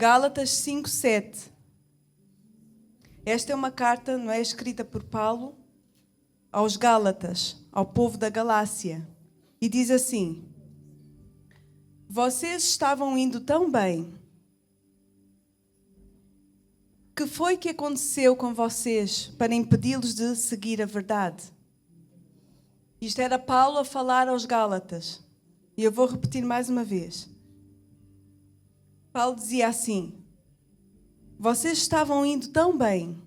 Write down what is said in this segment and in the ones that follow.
Gálatas 5:7. Esta é uma carta, não é, escrita por Paulo aos Gálatas, ao povo da Galácia. E diz assim: vocês estavam indo tão bem. Que foi que aconteceu com vocês para impedi-los de seguir a verdade? Isto era Paulo a falar aos Gálatas. E eu vou repetir mais uma vez. Paulo dizia assim: vocês estavam indo tão bem.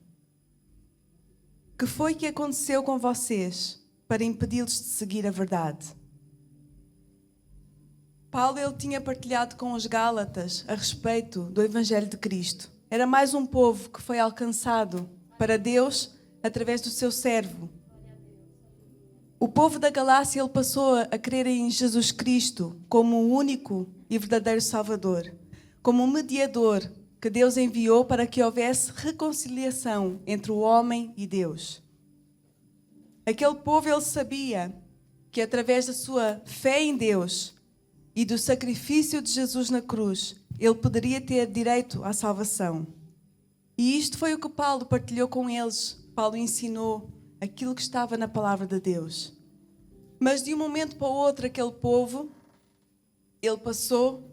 Que foi que aconteceu com vocês para impedi-los de seguir a verdade? Paulo ele tinha partilhado com os Gálatas a respeito do Evangelho de Cristo. Era mais um povo que foi alcançado para Deus através do seu servo. O povo da Galácia ele passou a crer em Jesus Cristo como o único e verdadeiro Salvador, como um mediador que Deus enviou para que houvesse reconciliação entre o homem e Deus. Aquele povo ele sabia que através da sua fé em Deus e do sacrifício de Jesus na cruz, ele poderia ter direito à salvação. E isto foi o que Paulo partilhou com eles. Paulo ensinou aquilo que estava na palavra de Deus. Mas de um momento para o outro, aquele povo, ele passou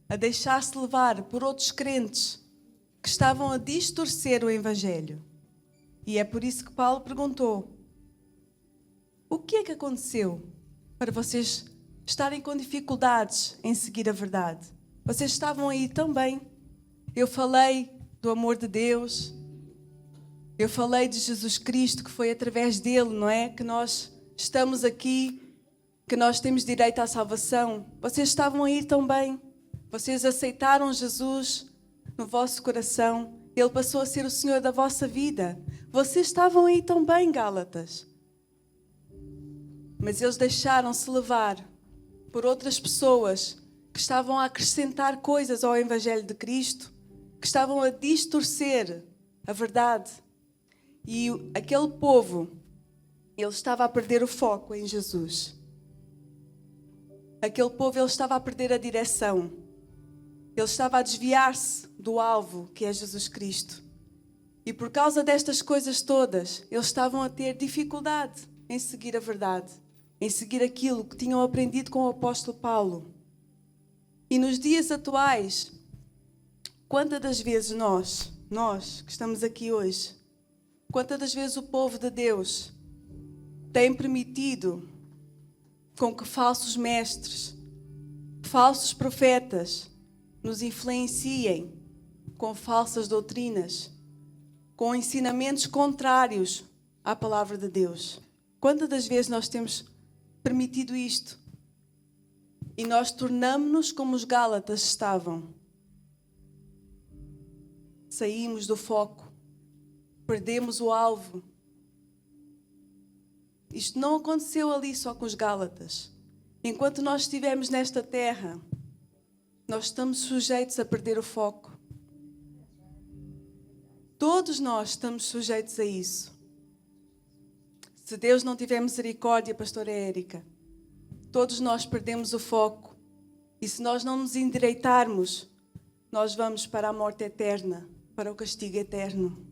a deixar-se levar por outros crentes que estavam a distorcer o Evangelho. E é por isso que Paulo perguntou: o que é que aconteceu para vocês estarem com dificuldades em seguir a verdade? Vocês estavam aí tão bem. Eu falei do amor de Deus. Eu falei de Jesus Cristo, que foi através dele, não é? Que nós estamos aqui, que nós temos direito à salvação. Vocês estavam aí tão bem. Vocês aceitaram Jesus no vosso coração. Ele passou a ser o Senhor da vossa vida. Vocês estavam aí tão bem, Gálatas. Mas eles deixaram-se levar por outras pessoas que estavam a acrescentar coisas ao Evangelho de Cristo, que estavam a distorcer a verdade. E aquele povo, ele estava a perder o foco em Jesus. Aquele povo, ele estava a perder a direção. Ele estava a desviar-se do alvo, que é Jesus Cristo. E por causa destas coisas todas, eles estavam a ter dificuldade em seguir a verdade, em seguir aquilo que tinham aprendido com o apóstolo Paulo. E nos dias atuais, quantas das vezes nós que estamos aqui hoje, quantas das vezes o povo de Deus tem permitido com que falsos mestres, falsos profetas nos influenciem com falsas doutrinas, com ensinamentos contrários à palavra de Deus? Quantas das vezes nós temos permitido isto? E nós tornamo-nos como os Gálatas estavam. Saímos do foco. Perdemos o alvo. Isto não aconteceu ali só com os Gálatas. Enquanto nós estivermos nesta terra, nós estamos sujeitos a perder o foco. Todos nós estamos sujeitos a isso. Se Deus não tiver misericórdia, pastora Érica, todos nós perdemos o foco. E se nós não nos endireitarmos, nós vamos para a morte eterna, para o castigo eterno.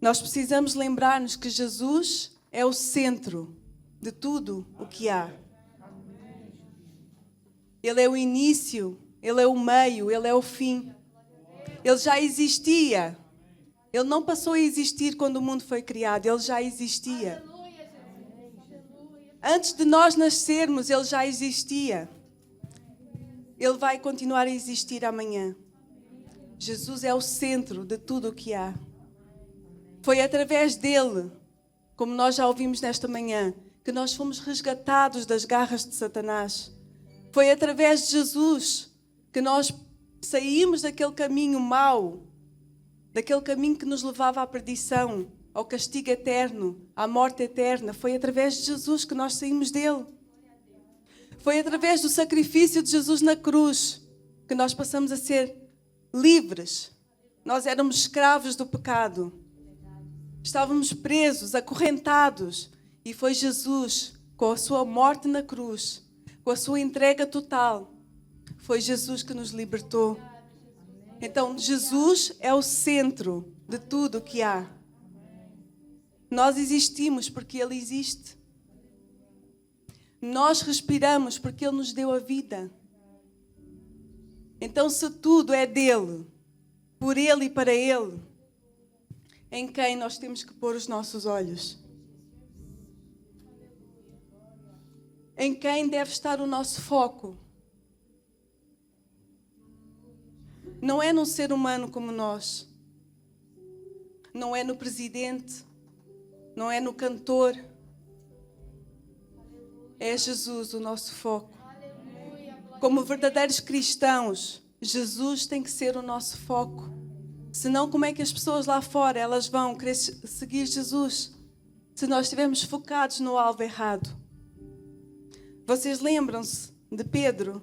Nós precisamos lembrar-nos que Jesus é o centro de tudo o que há. Ele é o início, Ele é o meio, Ele é o fim. Ele já existia. Ele não passou a existir quando o mundo foi criado, Ele já existia. Antes de nós nascermos, Ele já existia. Ele vai continuar a existir amanhã. Jesus é o centro de tudo o que há. Foi através dele, como nós já ouvimos nesta manhã, que nós fomos resgatados das garras de Satanás. Foi através de Jesus que nós saímos daquele caminho mau, daquele caminho que nos levava à perdição, ao castigo eterno, à morte eterna. Foi através de Jesus que nós saímos dele. Foi através do sacrifício de Jesus na cruz que nós passamos a ser livres. Nós éramos escravos do pecado. Estávamos presos, acorrentados. E foi Jesus, com a sua morte na cruz, com a sua entrega total, Foi Jesus que nos libertou. Então, Jesus é o centro de tudo o que há. Nós existimos porque Ele existe. Nós respiramos porque Ele nos deu a vida. Então, se tudo é dele, por Ele e para Ele, em quem nós temos que pôr os nossos olhos? Em quem deve estar o nosso foco? Não é num ser humano como nós. Não é no presidente. Não é no cantor. É Jesus o nosso foco. Como verdadeiros cristãos, Jesus tem que ser o nosso foco. Senão, como é que as pessoas lá fora elas vão querer seguir Jesus? Se nós estivermos focados no alvo errado. Vocês lembram-se de Pedro?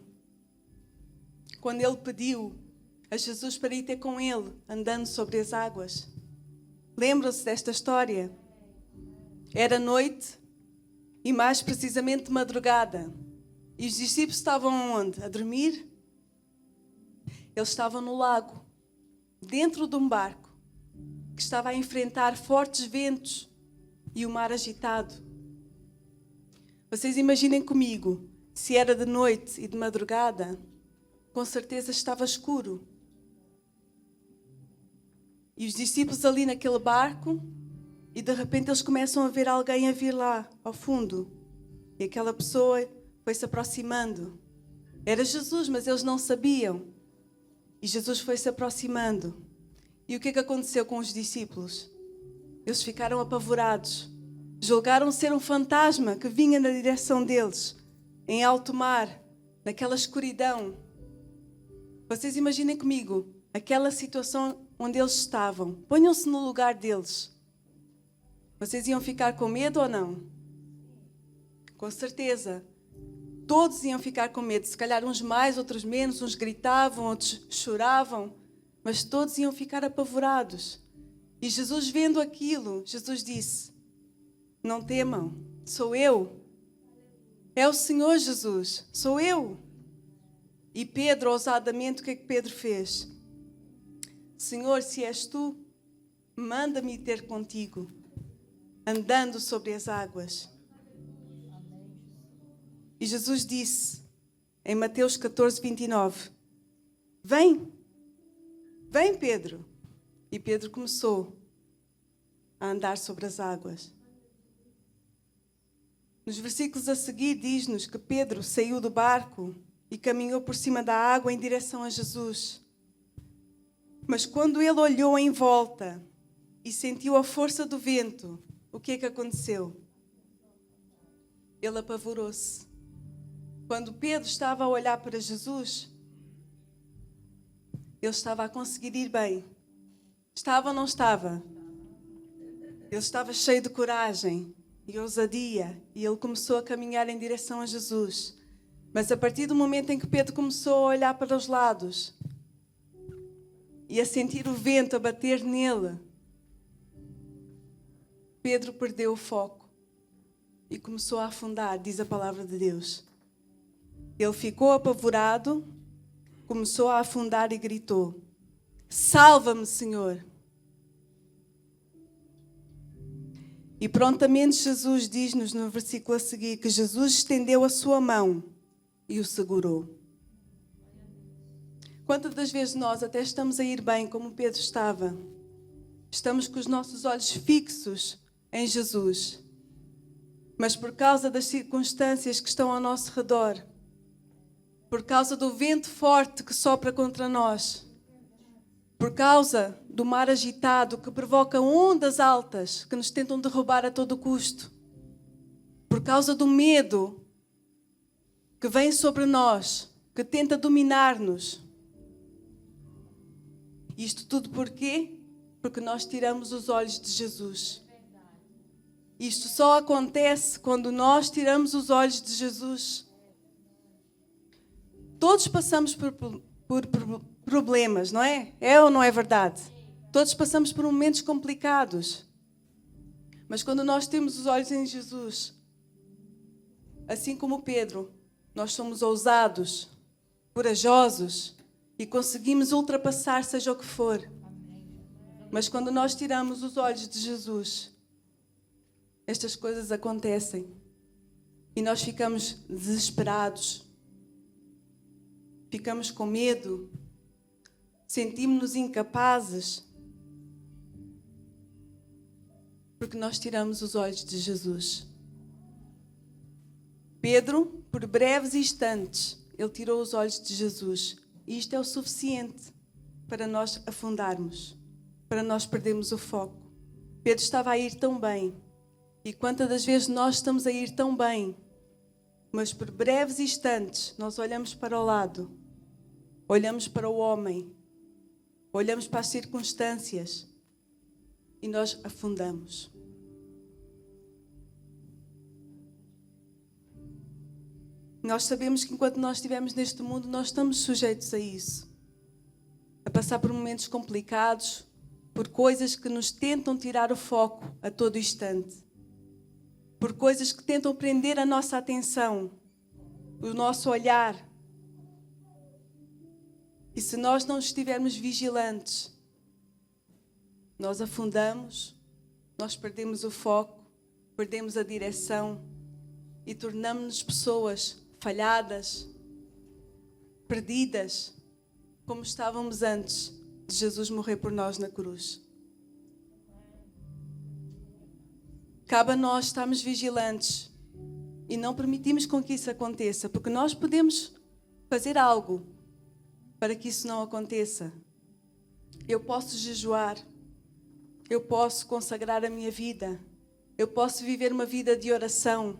Quando ele pediu a Jesus para ir ter com ele, andando sobre as águas. Lembram-se desta história? Era noite e mais precisamente de madrugada. E os discípulos estavam onde? A dormir? Eles estavam no lago, dentro de um barco, que estava a enfrentar fortes ventos e o mar agitado. Vocês imaginem comigo, se era de noite e de madrugada, com certeza estava escuro. E os discípulos ali naquele barco, e de repente eles começam a ver alguém a vir lá, ao fundo. E aquela pessoa foi se aproximando. Era Jesus, mas eles não sabiam. E Jesus foi se aproximando. E o que é que aconteceu com os discípulos? Eles ficaram apavorados. Julgaram ser um fantasma que vinha na direção deles, em alto mar, naquela escuridão. Vocês imaginem comigo, aquela situação onde eles estavam. Ponham-se no lugar deles. Vocês iam ficar com medo ou não? Com certeza. Todos iam ficar com medo. Se calhar uns mais, outros menos. Uns gritavam, outros choravam. Mas todos iam ficar apavorados. E Jesus, vendo aquilo, Jesus disse: não temam, sou eu. É o Senhor Jesus, sou eu. E Pedro, ousadamente, o que é que Pedro fez? Senhor, se és tu, manda-me ter contigo, andando sobre as águas. E Jesus disse, em Mateus 14, 29, vem Pedro. E Pedro começou a andar sobre as águas. Nos versículos a seguir diz-nos que Pedro saiu do barco e caminhou por cima da água em direção a Jesus. Mas quando ele olhou em volta e sentiu a força do vento, o que é que aconteceu? Ele apavorou-se. Quando Pedro estava a olhar para Jesus, ele estava a conseguir ir bem. Estava ou não estava? Ele estava cheio de coragem e ousadia, e ele começou a caminhar em direção a Jesus. Mas a partir do momento em que Pedro começou a olhar para os lados e a sentir o vento a bater nele, Pedro perdeu o foco e começou a afundar, diz a palavra de Deus. Ele ficou apavorado, começou a afundar e gritou: salva-me, Senhor! E prontamente Jesus diz-nos no versículo a seguir que Jesus estendeu a sua mão e o segurou. Quantas das vezes nós até estamos a ir bem como Pedro estava? Estamos com os nossos olhos fixos em Jesus. Mas por causa das circunstâncias que estão ao nosso redor, por causa do vento forte que sopra contra nós, por causa do mar agitado que provoca ondas altas que nos tentam derrubar a todo custo, por causa do medo que vem sobre nós, que tenta dominar-nos. Isto tudo por quê? Porque nós tiramos os olhos de Jesus. Isto só acontece quando nós tiramos os olhos de Jesus. Todos passamos por problemas, não é? É ou não é verdade? Todos passamos por momentos complicados. Mas quando nós temos os olhos em Jesus, assim como Pedro, nós somos ousados, corajosos e conseguimos ultrapassar seja o que for. Mas quando nós tiramos os olhos de Jesus, estas coisas acontecem e nós ficamos desesperados, ficamos com medo, sentimos-nos incapazes, porque nós tiramos os olhos de Jesus. Pedro, por breves instantes, ele tirou os olhos de Jesus. E isto é o suficiente para nós afundarmos, para nós perdermos o foco. Pedro estava a ir tão bem. E quantas das vezes nós estamos a ir tão bem, mas por breves instantes nós olhamos para o lado, olhamos para o homem, olhamos para as circunstâncias e nós afundamos. Nós sabemos que enquanto nós estivermos neste mundo, nós estamos sujeitos a isso. A passar por momentos complicados, por coisas que nos tentam tirar o foco a todo instante. Por coisas que tentam prender a nossa atenção, o nosso olhar. E se nós não estivermos vigilantes, nós afundamos, nós perdemos o foco, perdemos a direção e tornamos-nos pessoas falhadas, perdidas, como estávamos antes de Jesus morrer por nós na cruz. Cabe a nós estarmos vigilantes e não permitirmos com que isso aconteça, porque nós podemos fazer algo para que isso não aconteça. Eu posso jejuar, eu posso consagrar a minha vida, eu posso viver uma vida de oração,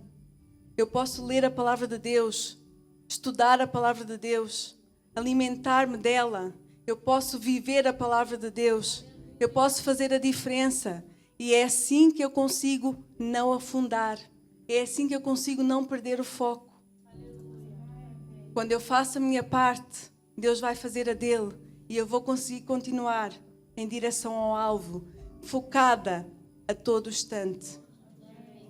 eu posso ler a palavra de Deus, estudar a palavra de Deus, alimentar-me dela, eu posso viver a palavra de Deus, eu posso fazer a diferença. E é assim que eu consigo não afundar, é assim que eu consigo não perder o foco. Quando eu faço a minha parte, Deus vai fazer a dele e eu vou conseguir continuar em direção ao alvo, focada a todo instante.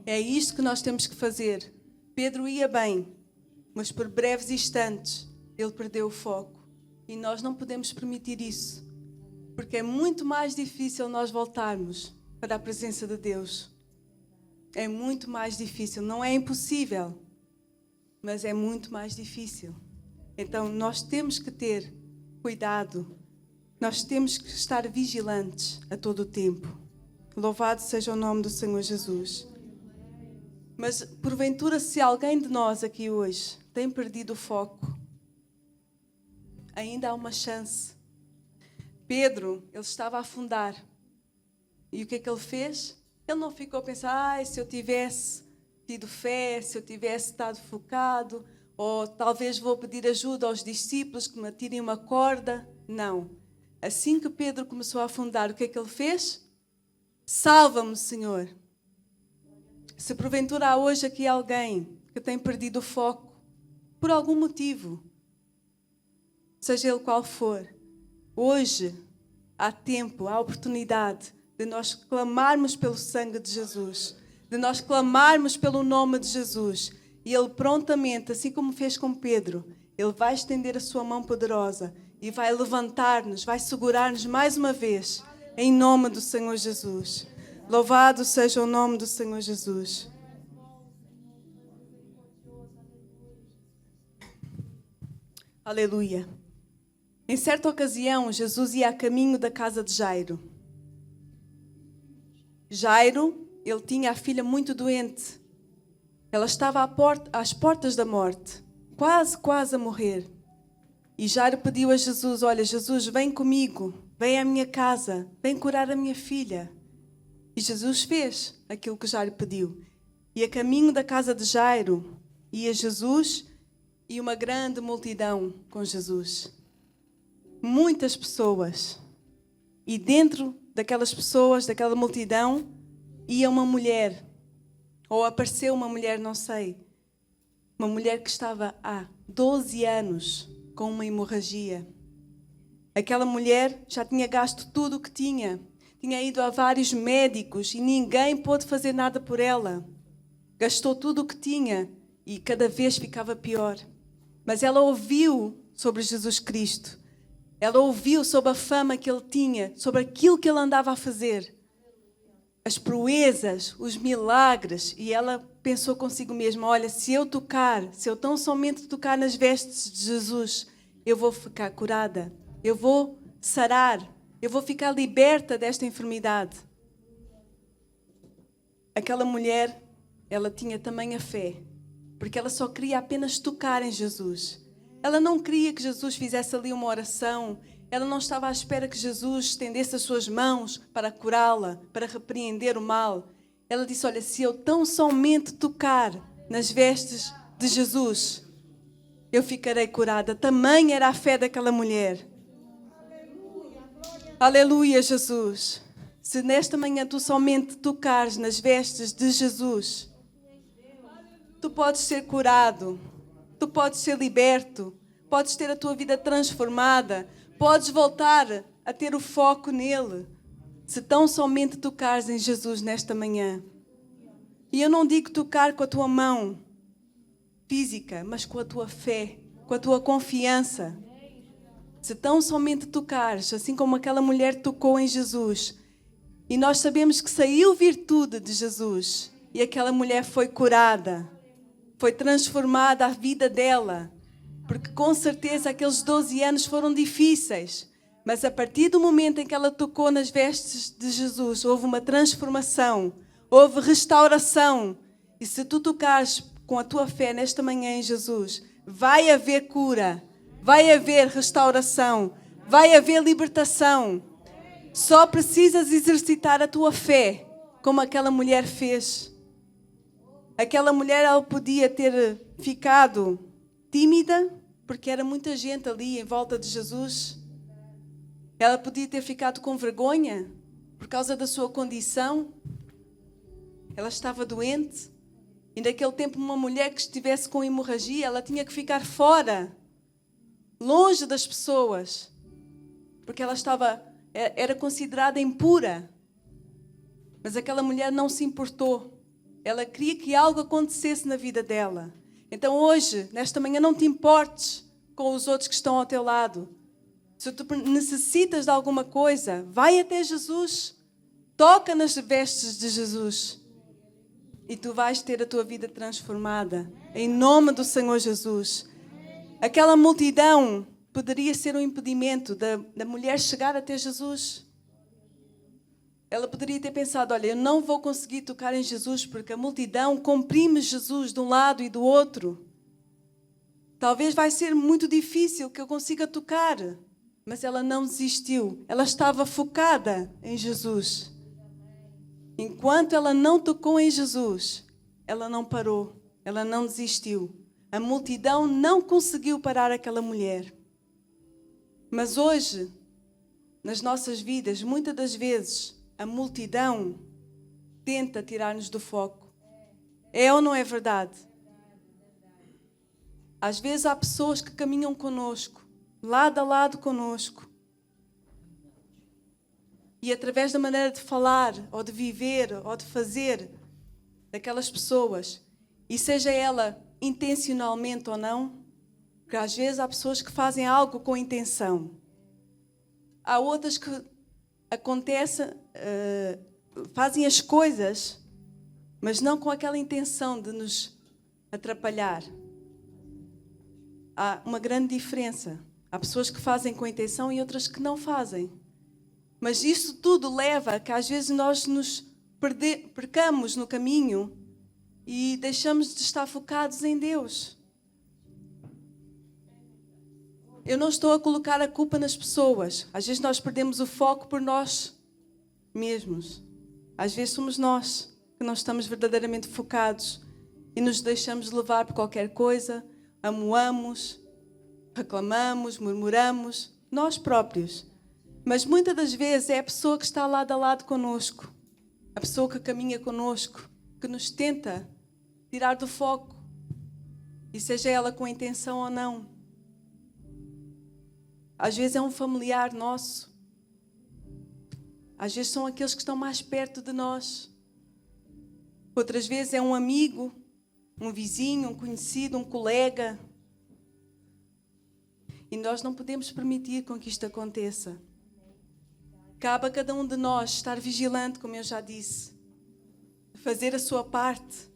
É isto que nós temos que fazer. Pedro ia bem, mas por breves instantes ele perdeu o foco. E nós não podemos permitir isso, porque é muito mais difícil nós voltarmos para a presença de Deus. É muito mais difícil. Não é impossível, mas é muito mais difícil. Então nós temos que ter cuidado. Nós temos que estar vigilantes a todo o tempo. Louvado seja o nome do Senhor Jesus. Mas porventura, se alguém de nós aqui hoje tem perdido o foco, ainda há uma chance. Pedro, ele estava a afundar. E o que é que ele fez? Ele não ficou a pensar, se eu tivesse tido fé, se eu tivesse estado focado, ou talvez vou pedir ajuda aos discípulos que me atirem uma corda. Não. Assim que Pedro começou a afundar, o que é que ele fez? Salva-me, Senhor. Se porventura há hoje aqui alguém que tem perdido o foco, por algum motivo, seja ele qual for, hoje há tempo, há oportunidade de nós clamarmos pelo sangue de Jesus, de nós clamarmos pelo nome de Jesus. E Ele prontamente, assim como fez com Pedro, Ele vai estender a sua mão poderosa e vai levantar-nos, vai segurar-nos mais uma vez, em nome do Senhor Jesus. Louvado seja o nome do Senhor Jesus. Aleluia. Em certa ocasião, Jesus ia a caminho da casa de Jairo. Jairo, ele tinha a filha muito doente. Ela estava às portas da morte, quase a morrer. E Jairo pediu a Jesus, olha, Jesus, vem comigo, vem à minha casa, vem curar a minha filha. E Jesus fez aquilo que Jairo pediu. E a caminho da casa de Jairo ia Jesus e uma grande multidão com Jesus. Muitas pessoas. E dentro daquelas pessoas, daquela multidão, ia uma mulher. Ou apareceu uma mulher, não sei. Uma mulher que estava há 12 anos com uma hemorragia. Aquela mulher já tinha gasto tudo o que tinha. Tinha ido a vários médicos e ninguém pôde fazer nada por ela. Gastou tudo o que tinha e cada vez ficava pior. Mas ela ouviu sobre Jesus Cristo. Ela ouviu sobre a fama que ele tinha, sobre aquilo que ele andava a fazer. As proezas, os milagres. E ela pensou consigo mesma, olha, se eu tão somente tocar nas vestes de Jesus, eu vou ficar curada. Eu vou sarar. Eu vou ficar liberta desta enfermidade. Aquela mulher, ela tinha tamanha fé, porque ela só queria apenas tocar em Jesus. Ela não queria que Jesus fizesse ali uma oração. Ela não estava à espera que Jesus estendesse as suas mãos para curá-la, para repreender o mal. Ela disse, olha, se eu tão somente tocar nas vestes de Jesus, eu ficarei curada. Tamanha era a fé daquela mulher. Aleluia, Jesus. Se nesta manhã tu somente tocares nas vestes de Jesus, tu podes ser curado, tu podes ser liberto, podes ter a tua vida transformada, podes voltar a ter o foco nele, se tão somente tocares em Jesus nesta manhã. E eu não digo tocar com a tua mão física, mas com a tua fé, com a tua confiança. Se tão somente tocares, assim como aquela mulher tocou em Jesus, e nós sabemos que saiu virtude de Jesus, e aquela mulher foi curada, foi transformada a vida dela, porque com certeza aqueles 12 anos foram difíceis, mas a partir do momento em que ela tocou nas vestes de Jesus, houve uma transformação, houve restauração. E se tu tocares com a tua fé nesta manhã em Jesus, vai haver cura, vai haver restauração, vai haver libertação. Só precisas exercitar a tua fé, como aquela mulher fez. Aquela mulher, ela podia ter ficado tímida, porque era muita gente ali em volta de Jesus. Ela podia ter ficado com vergonha, por causa da sua condição. Ela estava doente. E naquele tempo, uma mulher que estivesse com hemorragia, ela tinha que ficar fora, longe das pessoas, porque ela era considerada impura. Mas aquela mulher não se importou. Ela queria que algo acontecesse na vida dela. Então hoje, nesta manhã, não te importes com os outros que estão ao teu lado. Se tu necessitas de alguma coisa, vai até Jesus. Toca nas vestes de Jesus. E tu vais ter a tua vida transformada. Em nome do Senhor Jesus. Aquela multidão poderia ser um impedimento da mulher chegar até Jesus. Ela poderia ter pensado, olha, eu não vou conseguir tocar em Jesus porque a multidão comprime Jesus de um lado e do outro. Talvez vai ser muito difícil que eu consiga tocar. Mas ela não desistiu. Ela estava focada em Jesus. Enquanto ela não tocou em Jesus, ela não parou. Ela não desistiu. A multidão não conseguiu parar aquela mulher. Mas hoje, nas nossas vidas, muitas das vezes, a multidão tenta tirar-nos do foco. É ou não é verdade? Às vezes há pessoas que caminham conosco, lado a lado conosco. E através da maneira de falar, ou de viver, ou de fazer daquelas pessoas, e seja ela intencionalmente ou não, porque às vezes há pessoas que fazem algo com intenção. Há outras que fazem as coisas, mas não com aquela intenção de nos atrapalhar. Há uma grande diferença. Há pessoas que fazem com intenção e outras que não fazem. Mas isso tudo leva a que às vezes nós nos percamos no caminho e deixamos de estar focados em Deus. Eu não estou a colocar a culpa nas pessoas. Às vezes nós perdemos o foco por nós mesmos. Às vezes somos nós que não estamos verdadeiramente focados e nos deixamos levar por qualquer coisa, amuamos, reclamamos, murmuramos, nós próprios. Mas muitas das vezes é a pessoa que está lado a lado conosco, a pessoa que caminha conosco, que nos tenta tirar do foco, e seja ela com intenção ou não. Às vezes é um familiar nosso. Às vezes são aqueles que estão mais perto de nós. Outras vezes é um amigo, um vizinho, um conhecido, um colega. E nós não podemos permitir com que isto aconteça. Cabe a cada um de nós estar vigilante, como eu já disse, fazer a sua parte,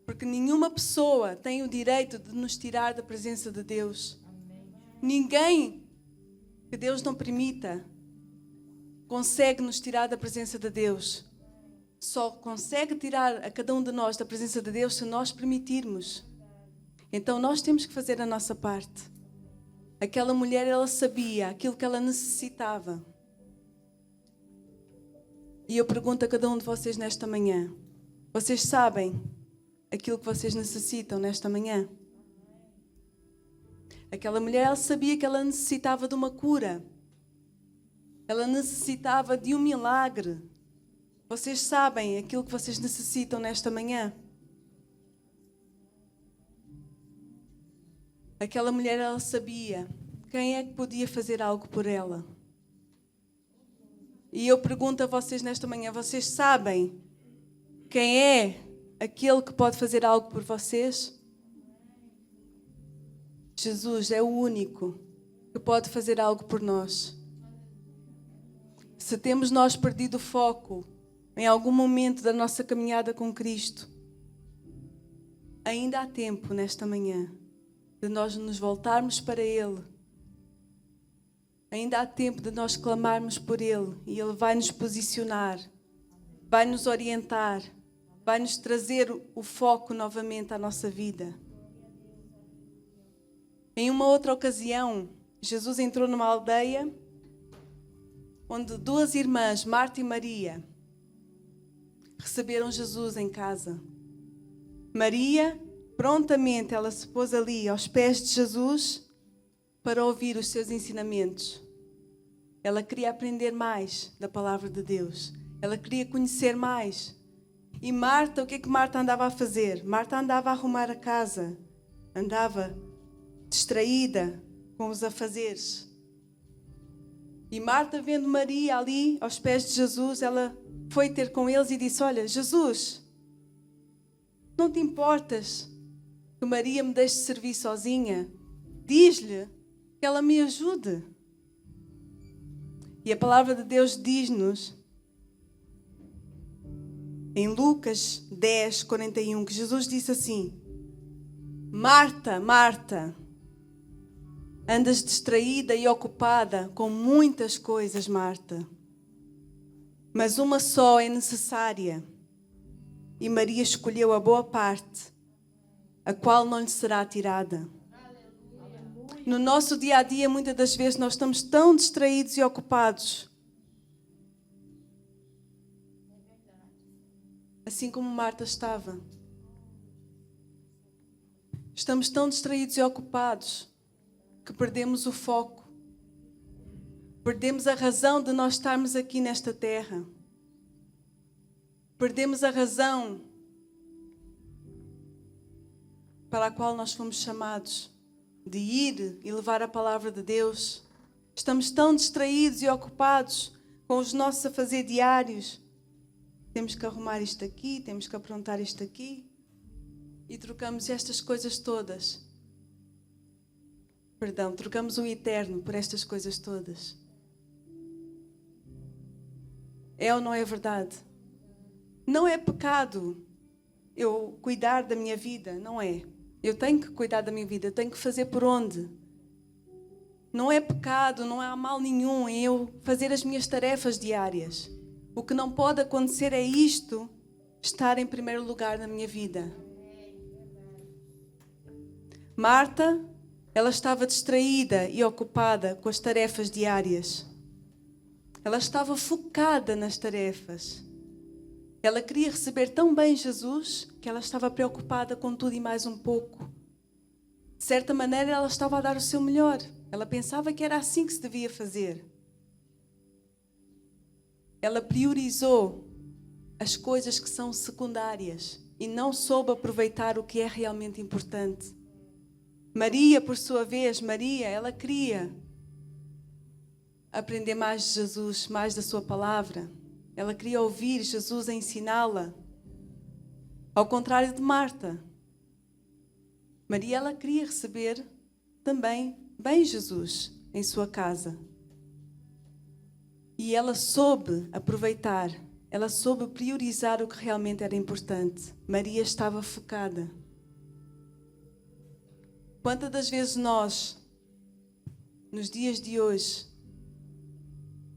porque nenhuma pessoa tem o direito de nos tirar da presença de Deus. Ninguém que Deus não permita consegue nos tirar da presença de Deus. Só consegue tirar a cada um de nós da presença de Deus se nós permitirmos. Então nós temos que fazer a nossa parte. Aquela mulher, ela sabia aquilo que ela necessitava. E eu pergunto a cada um de vocês nesta manhã: vocês sabem aquilo que vocês necessitam nesta manhã? Aquela mulher, ela sabia que ela necessitava de uma cura. Ela necessitava de um milagre. Vocês sabem aquilo que vocês necessitam nesta manhã? Aquela mulher, ela sabia quem é que podia fazer algo por ela. E eu pergunto a vocês nesta manhã: vocês sabem quem é aquele que pode fazer algo por vocês? Jesus é o único que pode fazer algo por nós. Se temos nós perdido o foco em algum momento da nossa caminhada com Cristo, ainda há tempo nesta manhã de nós nos voltarmos para Ele. Ainda há tempo de nós clamarmos por Ele e Ele vai nos posicionar, vai nos orientar, vai nos trazer o foco novamente à nossa vida. Em uma outra ocasião, Jesus entrou numa aldeia onde duas irmãs, Marta e Maria, receberam Jesus em casa. Maria, prontamente, ela se pôs ali aos pés de Jesus para ouvir os seus ensinamentos. Ela queria aprender mais da palavra de Deus. Ela queria conhecer mais. E Marta, o que é que Marta andava a fazer? Marta andava a arrumar a casa. Andava distraída com os afazeres. E Marta, vendo Maria ali aos pés de Jesus, ela foi ter com eles e disse: olha, Jesus, não te importas que Maria me deixe servir sozinha? Diz-lhe que ela me ajude. E a palavra de Deus diz-nos em Lucas 10, 41, que Jesus disse assim: Marta, Marta, andas distraída e ocupada com muitas coisas, Marta. Mas uma só é necessária. E Maria escolheu a boa parte, a qual não lhe será tirada. No nosso dia a dia, muitas das vezes, nós estamos tão distraídos e ocupados. Assim como Marta estava. Estamos tão distraídos e ocupados que perdemos o foco. Perdemos a razão de nós estarmos aqui nesta terra. Perdemos a razão para a qual nós fomos chamados, de ir e levar a palavra de Deus. Estamos tão distraídos e ocupados com os nossos afazeres diários. Temos que arrumar isto aqui, temos que aprontar isto aqui. E trocamos estas coisas todas. Trocamos o eterno por estas coisas todas. É ou não é verdade? Não é pecado eu cuidar da minha vida, não é. Eu tenho que cuidar da minha vida, eu tenho que fazer por onde. Não é pecado, não há mal nenhum em eu fazer as minhas tarefas diárias. O que não pode acontecer é isto estar em primeiro lugar na minha vida. Marta, ela estava distraída e ocupada com as tarefas diárias. Ela estava focada nas tarefas. Ela queria receber tão bem Jesus que ela estava preocupada com tudo e mais um pouco. De certa maneira, ela estava a dar o seu melhor. Ela pensava que era assim que se devia fazer. Ela priorizou as coisas que são secundárias e não soube aproveitar o que é realmente importante. Maria, por sua vez, ela queria aprender mais de Jesus, mais da sua palavra. Ela queria ouvir Jesus a ensiná-la. Ao contrário de Marta. Maria, ela queria receber também bem Jesus em sua casa. E ela soube aproveitar, ela soube priorizar o que realmente era importante. Maria estava focada. Quantas das vezes nós, nos dias de hoje,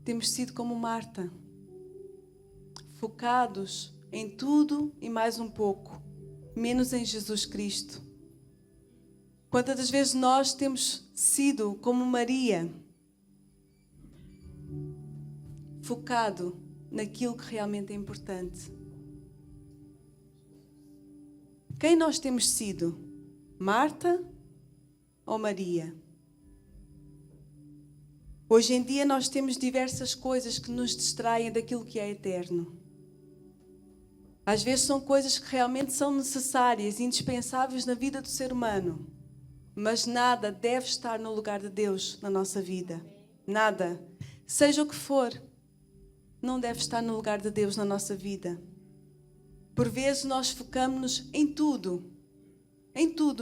temos sido como Marta, focados em tudo e mais um pouco, menos em Jesus Cristo? Quantas das vezes nós temos sido como Maria, focado naquilo que realmente é importante? Quem nós temos sido? Marta ou Maria? Hoje em dia nós temos diversas coisas que nos distraem daquilo que é eterno. Às vezes são coisas que realmente são necessárias, indispensáveis na vida do ser humano. Mas nada deve estar no lugar de Deus na nossa vida. Nada. Seja o que for, não deve estar no lugar de Deus na nossa vida. Por vezes nós focamos-nos em tudo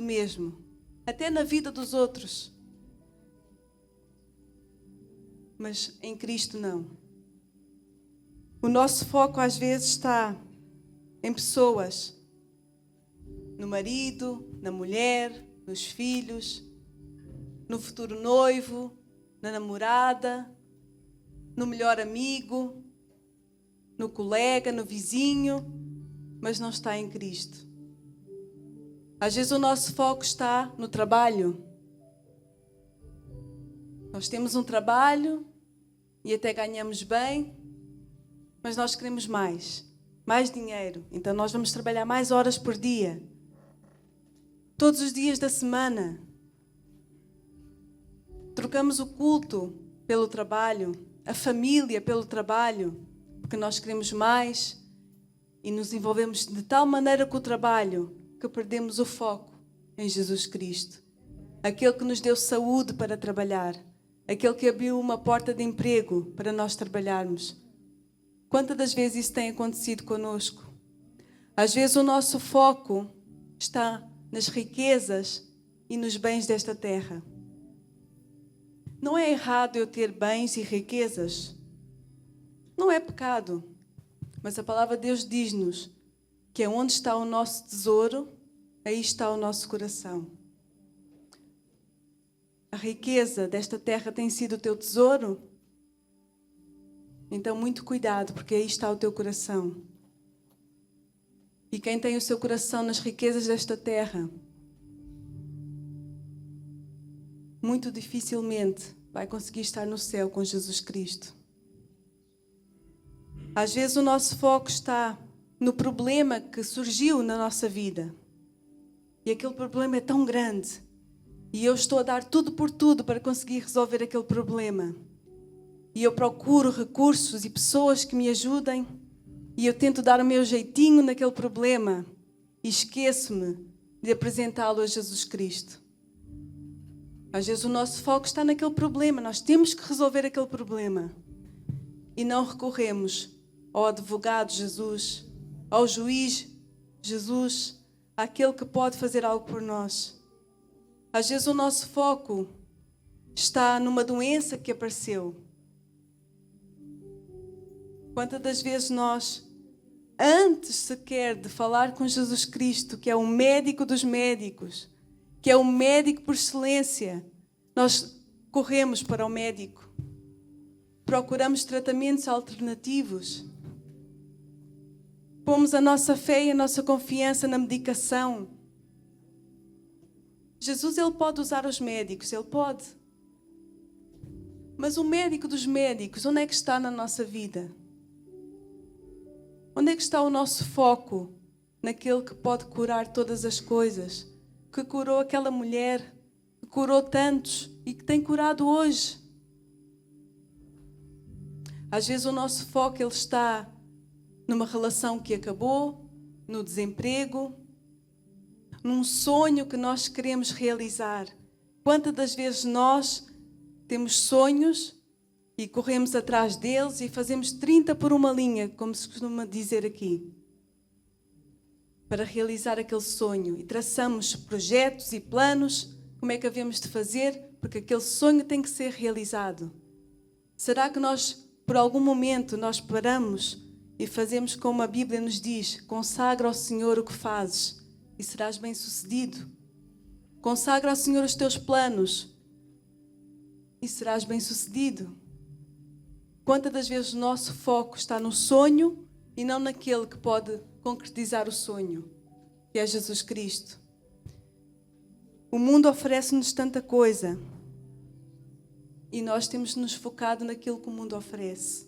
mesmo, até na vida dos outros. Mas em Cristo não. O nosso foco às vezes está em pessoas, no marido, na mulher, nos filhos, no futuro noivo, na namorada, no melhor amigo, no colega, no vizinho, mas não está em Cristo. Às vezes o nosso foco está no trabalho. Nós temos um trabalho e até ganhamos bem, mas nós queremos mais dinheiro. Então nós vamos trabalhar mais horas por dia, todos os dias da semana. Trocamos o culto pelo trabalho, a família pelo trabalho, porque nós queremos mais e nos envolvemos de tal maneira com o trabalho que perdemos o foco em Jesus Cristo. Aquele que nos deu saúde para trabalhar, aquele que abriu uma porta de emprego para nós trabalharmos. Quantas das vezes isso tem acontecido conosco? Às vezes o nosso foco está nas riquezas e nos bens desta terra. Não é errado eu ter bens e riquezas. Não é pecado. Mas a palavra de Deus diz-nos que é onde está o nosso tesouro, aí está o nosso coração. A riqueza desta terra tem sido o teu tesouro? Então, muito cuidado, porque aí está o teu coração. E quem tem o seu coração nas riquezas desta terra, muito dificilmente vai conseguir estar no céu com Jesus Cristo. Às vezes o nosso foco está no problema que surgiu na nossa vida. E aquele problema é tão grande. E eu estou a dar tudo por tudo para conseguir resolver aquele problema. E eu procuro recursos e pessoas que me ajudem. E eu tento dar o meu jeitinho naquele problema. E esqueço-me de apresentá-lo a Jesus Cristo. Às vezes o nosso foco está naquele problema. Nós temos que resolver aquele problema. E não recorremos ao advogado Jesus, ao juiz Jesus, àquele que pode fazer algo por nós. Às vezes o nosso foco está numa doença que apareceu. Quantas das vezes nós, antes sequer de falar com Jesus Cristo, que é o médico dos médicos, que é o médico por excelência, nós corremos para o médico. Procuramos tratamentos alternativos. Pomos a nossa fé e a nossa confiança na medicação. Jesus, Ele pode usar os médicos, Ele pode. Mas o médico dos médicos, onde é que está na nossa vida? Onde é que está o nosso foco naquele que pode curar todas as coisas? Que curou aquela mulher, que curou tantos e que tem curado hoje. Às vezes o nosso foco ele está numa relação que acabou, no desemprego, num sonho que nós queremos realizar. Quantas das vezes nós temos sonhos e corremos atrás deles e fazemos 30 por uma linha, como se costuma dizer aqui, para realizar aquele sonho. E traçamos projetos e planos, como é que havemos de fazer porque aquele sonho tem que ser realizado. Será que nós, por algum momento, nós paramos e fazemos como a Bíblia nos diz: consagra ao Senhor o que fazes e serás bem-sucedido. Consagra ao Senhor os teus planos e serás bem-sucedido. Quantas das vezes o nosso foco está no sonho e não naquele que pode concretizar o sonho, que é Jesus Cristo? O mundo oferece-nos tanta coisa e nós temos nos focado naquilo que o mundo oferece.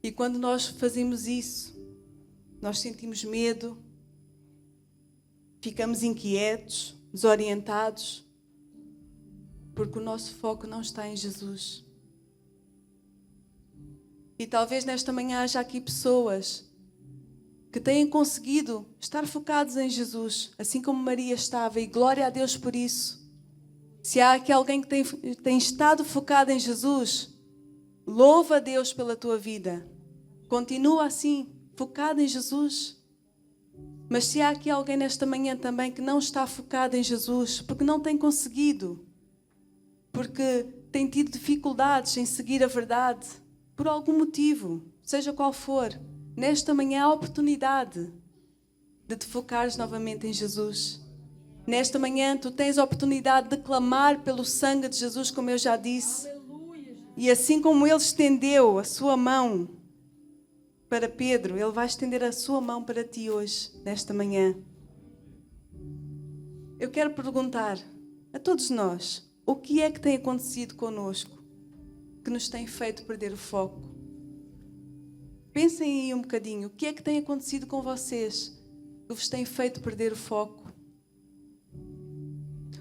E quando nós fazemos isso, nós sentimos medo, ficamos inquietos, desorientados, porque o nosso foco não está em Jesus. E talvez nesta manhã haja aqui pessoas que têm conseguido estar focados em Jesus, assim como Maria estava, e glória a Deus por isso. Se há aqui alguém que tem estado focado em Jesus, louva a Deus pela tua vida. Continua assim, focado em Jesus. Mas se há aqui alguém nesta manhã também que não está focado em Jesus, porque não tem conseguido, porque tem tido dificuldades em seguir a verdade, por algum motivo, seja qual for, nesta manhã há a oportunidade de te focares novamente em Jesus. Nesta manhã tu tens a oportunidade de clamar pelo sangue de Jesus, como eu já disse. E assim como Ele estendeu a sua mão para Pedro, Ele vai estender a sua mão para ti hoje, nesta manhã. Eu quero perguntar a todos nós, o que é que tem acontecido connosco que nos tem feito perder o foco? Pensem aí um bocadinho, o que é que tem acontecido com vocês que vos tem feito perder o foco?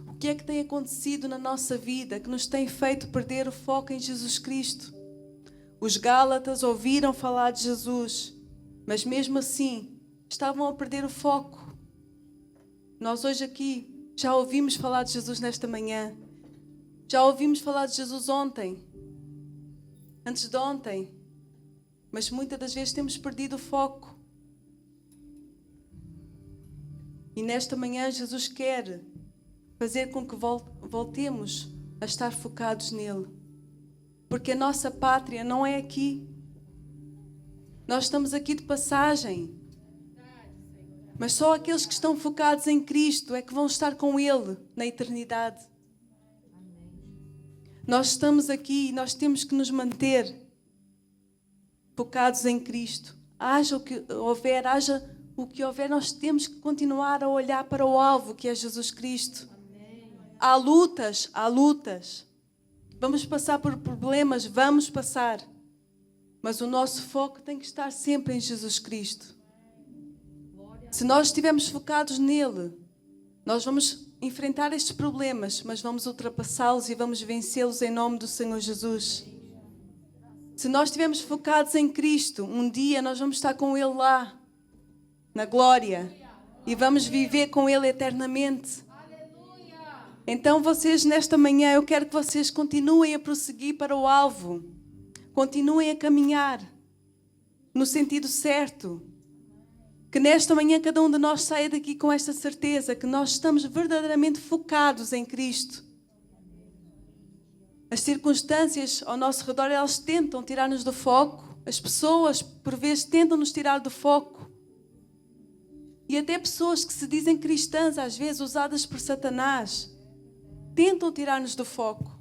O que é que tem acontecido na nossa vida que nos tem feito perder o foco em Jesus Cristo? Os Gálatas ouviram falar de Jesus, mas mesmo assim estavam a perder o foco. Nós hoje aqui já ouvimos falar de Jesus nesta manhã. Já ouvimos falar de Jesus ontem, antes de ontem, mas muitas das vezes temos perdido o foco. E nesta manhã Jesus quer fazer com que voltemos a estar focados nele. Porque a nossa pátria não é aqui. Nós estamos aqui de passagem. Mas só aqueles que estão focados em Cristo é que vão estar com Ele na eternidade. Nós estamos aqui e nós temos que nos manter focados em Cristo. Haja o que houver, nós temos que continuar a olhar para o alvo, que é Jesus Cristo. Há lutas. Vamos passar por problemas, vamos passar. Mas o nosso foco tem que estar sempre em Jesus Cristo. Se nós estivermos focados nele, nós vamos enfrentar estes problemas, mas vamos ultrapassá-los e vamos vencê-los em nome do Senhor Jesus. Se nós estivermos focados em Cristo, um dia nós vamos estar com Ele lá, na glória, e vamos viver com Ele eternamente. Então vocês, nesta manhã, eu quero que vocês continuem a prosseguir para o alvo. Continuem a caminhar no sentido certo. Que nesta manhã cada um de nós saia daqui com esta certeza que nós estamos verdadeiramente focados em Cristo. As circunstâncias ao nosso redor, elas tentam tirar-nos do foco. As pessoas, por vezes, tentam nos tirar do foco. E até pessoas que se dizem cristãs, às vezes usadas por Satanás, tentam tirar-nos do foco.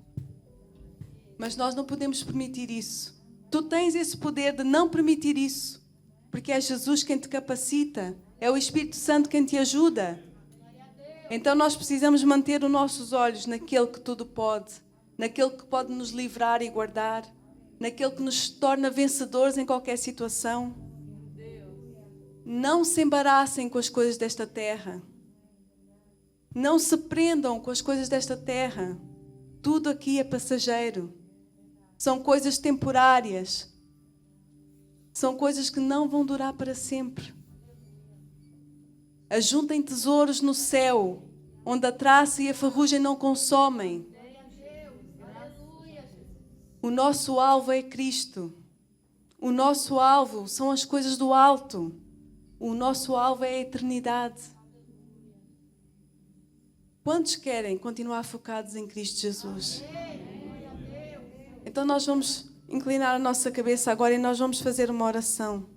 Mas nós não podemos permitir isso. Tu tens esse poder de não permitir isso. Porque é Jesus quem te capacita. É o Espírito Santo quem te ajuda. Então nós precisamos manter os nossos olhos naquele que tudo pode. Naquele que pode nos livrar e guardar. Naquele que nos torna vencedores em qualquer situação. Não se embaraçem com as coisas desta terra. Não se prendam com as coisas desta terra. Tudo aqui é passageiro. São coisas temporárias. São coisas que não vão durar para sempre. Ajuntem tesouros no céu, onde a traça e a ferrugem não consomem. O nosso alvo é Cristo. O nosso alvo são as coisas do alto. O nosso alvo é a eternidade. Quantos querem continuar focados em Cristo Jesus? Então nós vamos inclinar a nossa cabeça agora e nós vamos fazer uma oração.